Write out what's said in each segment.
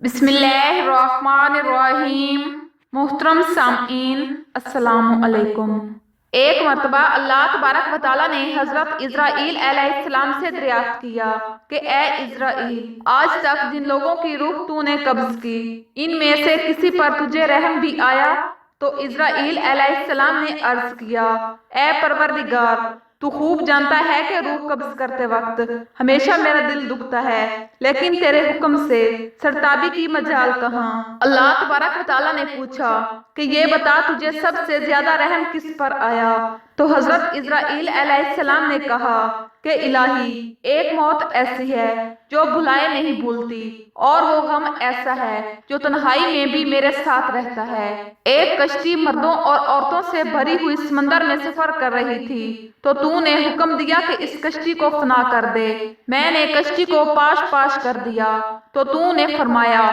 بسم اللہ الرحمن الرحیم۔ محترم سامعین السلام علیکم۔ ایک مرتبہ اللہ تبارک و تعالیٰ نے حضرت اسرائیل علیہ السلام سے دریافت کیا کہ اے اسرائیل، آج تک جن لوگوں کی روح تو نے قبض کی، ان میں سے کسی پر تجھے رحم بھی آیا؟ تو اسرائیل علیہ السلام نے عرض کیا، اے پروردگار، تو خوب جانتا ہے کہ روح قبض کرتے وقت ہمیشہ میرا دل دکھتا ہے، لیکن تیرے حکم سے سرتابی کی مجال کہاں؟ اللہ تبارک و تعالیٰ نے پوچھا کہ یہ بتا تجھے سب سے زیادہ رحم کس پر آیا؟ تو حضرت اسرائیل علیہ السلام نے کہا کہ الہی، ایک موت ایسی ہے جو بھلائے نہیں بھولتی، اور وہ غم ایسا ہے جو تنہائی میں بھی میرے ساتھ رہتا ہے۔ ایک کشتی مردوں اور عورتوں سے بھری ہوئی سمندر میں سفر کر رہی تھی، تو نے حکم دیا کہ اس کشتی کو فنا کر دے۔ میں نے کشتی کو پاش پاش کر دیا، تو نے فرمایا،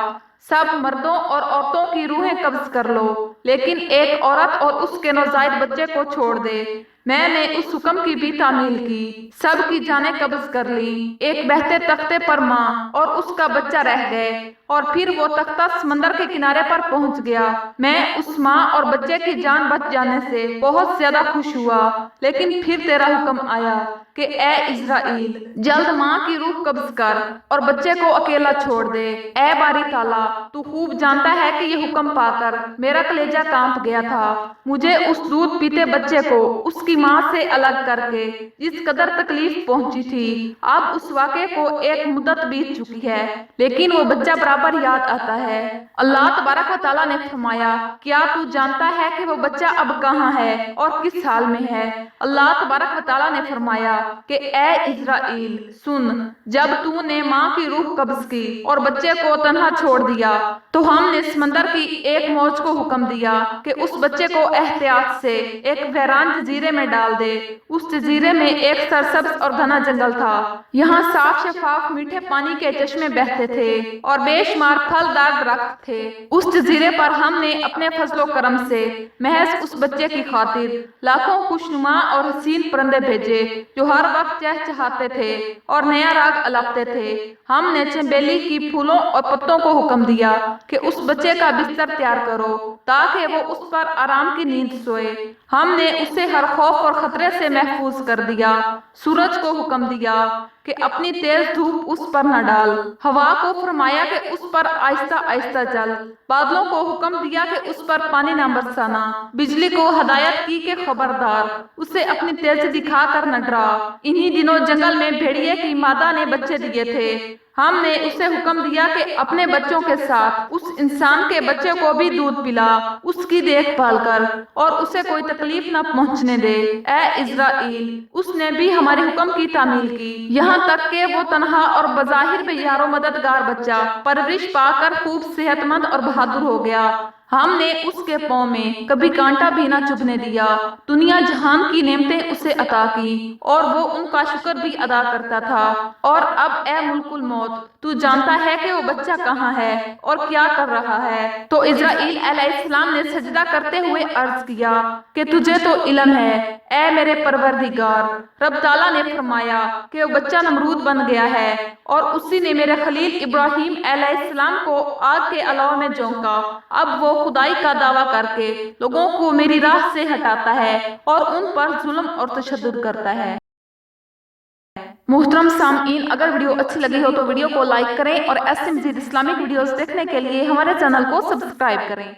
سب مردوں اور عورتوں کی روحیں قبض کر لو، لیکن ایک عورت اور اس کے نوزائیدہ بچے کو چھوڑ دے۔ میں نے اس حکم کی بھی تعمیل کی، سب کی جانیں قبض کر لی، ایک بہتے تختے پر ماں اور اس کا بچہ رہ گئے، اور پھر وہ تختہ سمندر کے کنارے پر پہنچ گیا۔ میں اس ماں اور بچے کی جان بچ جانے سے بہت زیادہ خوش ہوا، لیکن پھر تیرا حکم آیا کہ اے اسرائیل، جلد ماں کی روح قبض کر اور بچے کو اکیلا چھوڑ دے۔ اے باری تعالیٰ، تو خوب جانتا ہے کہ یہ حکم پا کر میرا کلیجہ کانپ گیا تھا۔ مجھے اس دودھ پیتے بچے کو اس کی ماں سے الگ کر کے جس قدر تکلیف پہنچی تھی، اب اس واقعے کو ایک مدت بیت چکی ہے، لیکن وہ بچہ برابر یاد آتا ہے۔ اللہ تبارک و تعالیٰ نے فرمایا، کیا تو جانتا ہے کہ وہ بچہ اب کہاں ہے اور کس حال میں ہے؟ اللہ تبارک و تعالیٰ نے فرمایا کہ اے اسرائیل، سن، جب تو نے ماں کی روح قبض کی اور بچے کو تنہا چھوڑ دیا، تو ہم نے سمندر کی ایک موج کو حکم دیا کہ اس بچے کو احتیاط سے ایک ویران جزیرے میں ڈال دے۔ اس جزیرے میں ایک سرسبز اور گھنا جنگل تھا، یہاں صاف شفاف میٹھے پانی کے چشمے بہتے تھے اور بے شمار پھلدار درخت تھے۔ اس جزیرے پر ہم نے اپنے فضل و کرم سے محض اس بچے کی خاطر لاکھوں خوشنما اور حسین پرندے بھیجے جو ہر وقت چہچہاتے تھے اور نیا راگ الاپتے تھے۔ ہم نے چنبیلی کی پھولوں اور پتوں کو حکم دیا کہ اس بچے کا بستر تیار کرو تاکہ وہ اس پر آرام کی نیند سوئے۔ ہم نے اسے ہر خوف اور خطرے سے محفوظ کر دیا۔ سورج کو حکم دیا کہ اپنی تیز دھوپ اس پر نہ ڈال، ہوا کو فرمایا کہ اس پر آہستہ آہستہ چل، بادلوں کو حکم دیا کہ اس پر پانی نہ برسانا، بجلی کو ہدایت کی کہ خبردار، اسے اپنی تیزی دکھا کر نہ ڈرا۔ انہی دنوں جنگل میں بھیڑیے کی مادہ نے بچے دیے تھے، ہم نے اسے حکم دیا کہ اپنے بچوں کے ساتھ اس انسان کے بچے کو بھی دودھ پلا، اس کی دیکھ بھال کر اور اسے کوئی تکلیف نہ پہنچنے دے۔ اے اسرائیل، اس نے بھی ہمارے حکم کی تعمیل کی، یہاں تک کہ وہ تنہا اور بظاہر بے یار و مددگار بچہ پرورش پا کر خوب صحت مند اور بہادر ہو گیا۔ ہم نے اس کے پاؤں میں کبھی کانٹا بھی نہ چبھنے دیا، دنیا جہان کی نعمتیں اسے عطا کی اور وہ ان کا شکر بھی ادا کرتا تھا۔ اور اب اے ملک الموت، تو جانتا ہے کہ وہ بچہ کہاں ہے اور کیا کر رہا ہے؟ تو اسرائیل علیہ السلام نے سجدہ کرتے ہوئے عرض کیا کہ تجھے تو علم ہے اے میرے پروردگار۔ رب تعالیٰ نے فرمایا کہ وہ بچہ نمرود بن گیا ہے، اور اسی نے میرے خلیل ابراہیم علیہ السلام کو آگ کے علاوہ میں جھونکا۔ اب وہ خدائی کا دعویٰ کر کے لوگوں کو میری راہ سے ہٹاتا ہے اور ان پر ظلم اور تشدد کرتا ہے۔ محترم سامعین، اگر ویڈیو اچھی لگی ہو تو ویڈیو کو لائک کریں اور ایسے مزید اسلامک ویڈیوز دیکھنے کے لیے ہمارے چینل کو سبسکرائب کریں۔